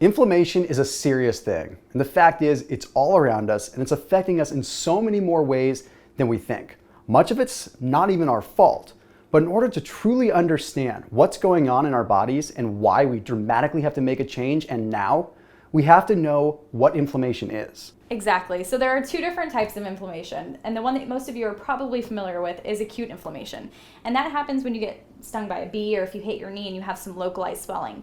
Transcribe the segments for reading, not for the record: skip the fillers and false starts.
Inflammation is a serious thing, and the fact is it's all around us and it's affecting us in so many more ways than we think. Much of it's not even our fault, but in order to truly understand what's going on in our bodies and why we dramatically have to make a change and now, we have to know what inflammation is. Exactly. So there are two different types of inflammation, and the one that most of you are probably familiar with is acute inflammation. And that happens when you get stung by a bee or if you hit your knee and you have some localized swelling.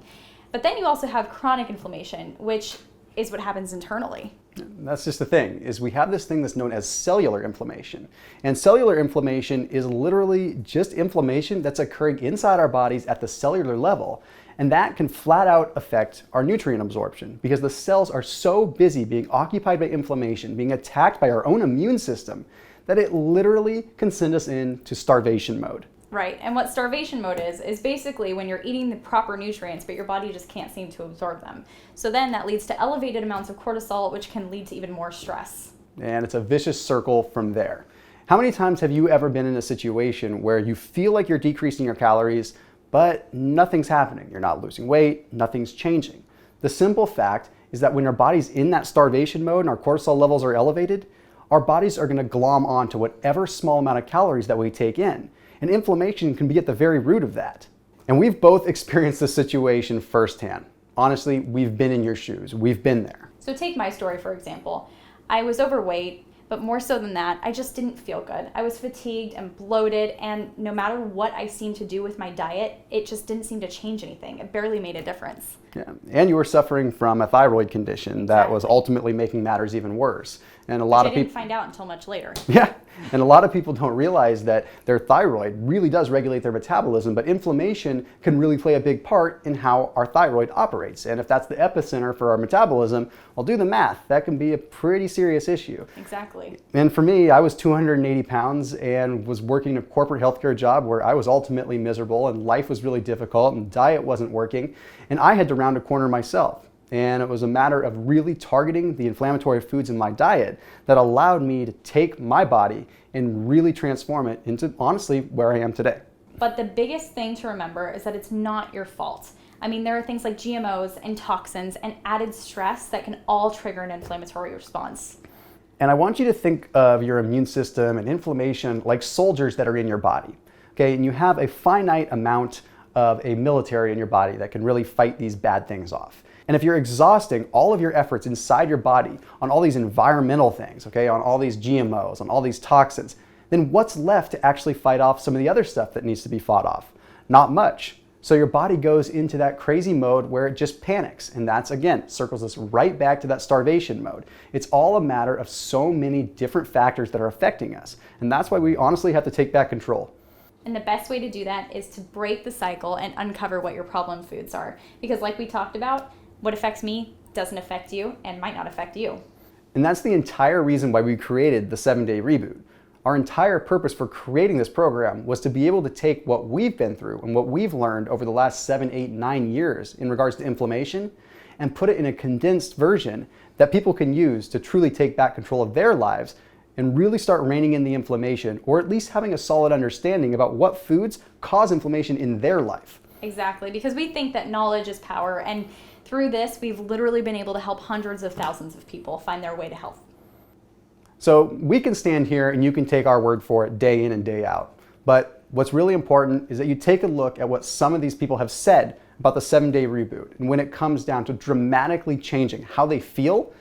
But then you also have chronic inflammation, which is what happens internally. That's just the thing, is we have this thing that's known as cellular inflammation. And cellular inflammation is literally just inflammation that's occurring inside our bodies at the cellular level. And that can flat out affect our nutrient absorption because the cells are so busy being occupied by inflammation, being attacked by our own immune system, that it literally can send us into starvation mode. Right, and what starvation mode is basically when you're eating the proper nutrients, but your body just can't seem to absorb them. So then that leads to elevated amounts of cortisol, which can lead to even more stress. And it's a vicious circle from there. How many times have you ever been in a situation where you feel like you're decreasing your calories, but nothing's happening? You're not losing weight, nothing's changing. The simple fact is that when our body's in that starvation mode and our cortisol levels are elevated, our bodies are going to glom onto whatever small amount of calories that we take in. And inflammation can be at the very root of that. And we've both experienced this situation firsthand. Honestly, we've been in your shoes. We've been there. So take my story, for example. I was overweight, but more so than that, I just didn't feel good. I was fatigued and bloated, and no matter what I seemed to do with my diet, it just didn't seem to change anything. It barely made a difference. Yeah. And you were suffering from a thyroid condition that was ultimately making matters even worse. And a lot of people didn't find out until much later. Yeah, and a lot of people don't realize that their thyroid really does regulate their metabolism, but inflammation can really play a big part in how our thyroid operates. And if that's the epicenter for our metabolism, well, do the math. That can be a pretty serious issue. Exactly. And for me, I was 280 pounds and was working a corporate healthcare job where I was ultimately miserable and life was really difficult and diet wasn't working. And I had to round a corner myself. And it was a matter of really targeting the inflammatory foods in my diet that allowed me to take my body and really transform it into, honestly, where I am today. But the biggest thing to remember is that it's not your fault. I mean, there are things like GMOs and toxins and added stress that can all trigger an inflammatory response. And I want you to think of your immune system and inflammation like soldiers that are in your body. Okay, and you have a finite amount of a military in your body that can really fight these bad things off. And if you're exhausting all of your efforts inside your body on all these environmental things, okay, on all these GMOs, on all these toxins, then what's left to actually fight off some of the other stuff that needs to be fought off? Not much. So your body goes into that crazy mode where it just panics. And that's, again, circles us right back to that starvation mode. It's all a matter of so many different factors that are affecting us. And that's why we honestly have to take back control. And the best way to do that is to break the cycle and uncover what your problem foods are. Because like we talked about, what affects me doesn't affect you and might not affect you. And that's the entire reason why we created the 7-Day Reboot. Our entire purpose for creating this program was to be able to take what we've been through and what we've learned over the last 7, 8, 9 years in regards to inflammation and put it in a condensed version that people can use to truly take back control of their lives and really start reining in the inflammation, or at least having a solid understanding about what foods cause inflammation in their life. Exactly, because we think that knowledge is power, and through this, we've literally been able to help hundreds of thousands of people find their way to health. So we can stand here and you can take our word for it day in and day out. But what's really important is that you take a look at what some of these people have said about the 7-Day Reboot, and when it comes down to dramatically changing how they feel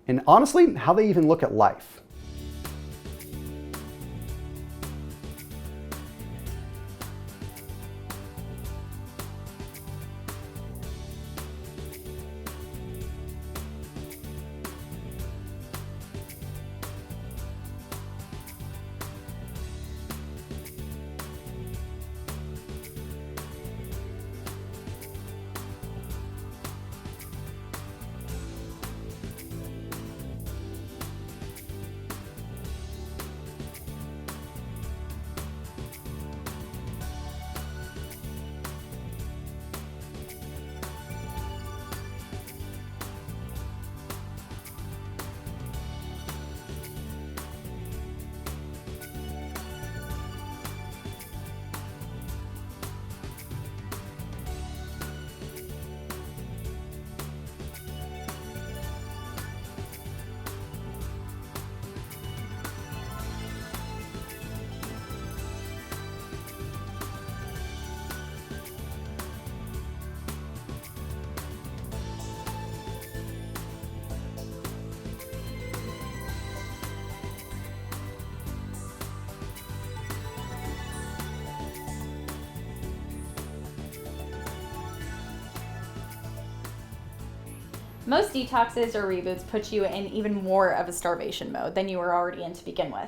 and honestly, how they even look at life. Most detoxes or reboots put you in even more of a starvation mode than you were already in to begin with.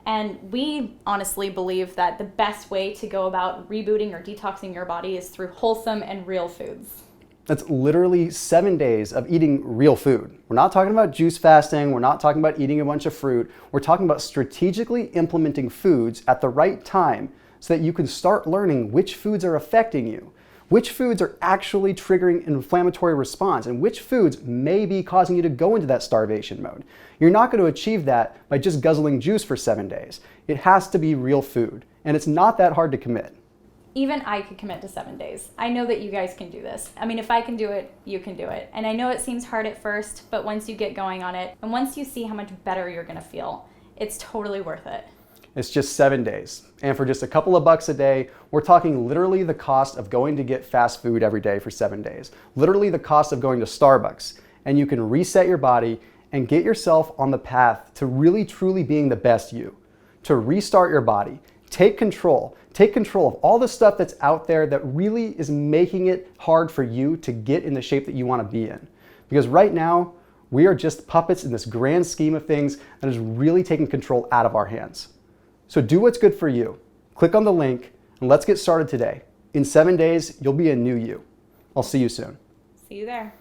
And we honestly believe that the best way to go about rebooting or detoxing your body is through wholesome and real foods. That's literally 7 days of eating real food. We're not talking about juice fasting. We're not talking about eating a bunch of fruit. We're talking about strategically implementing foods at the right time so that you can start learning which foods are affecting you, which foods are actually triggering an inflammatory response, and which foods may be causing you to go into that starvation mode. You're not going to achieve that by just guzzling juice for 7 days. It has to be real food, and it's not that hard to commit. Even I could commit to 7 days. I know that you guys can do this. I mean, if I can do it, you can do it. And I know it seems hard at first, but once you get going on it, and once you see how much better you're gonna feel, it's totally worth it. It's just 7 days. And for just a couple of bucks a day, we're talking literally the cost of going to get fast food every day for 7 days. Literally the cost of going to Starbucks. And you can reset your body and get yourself on the path to really truly being the best you. To restart your body. Take control. Take control of all the stuff that's out there that really is making it hard for you to get in the shape that you want to be in. Because right now, we are just puppets in this grand scheme of things that is really taking control out of our hands. So do what's good for you. Click on the link and let's get started today. In 7 days, you'll be a new you. I'll see you soon. See you there.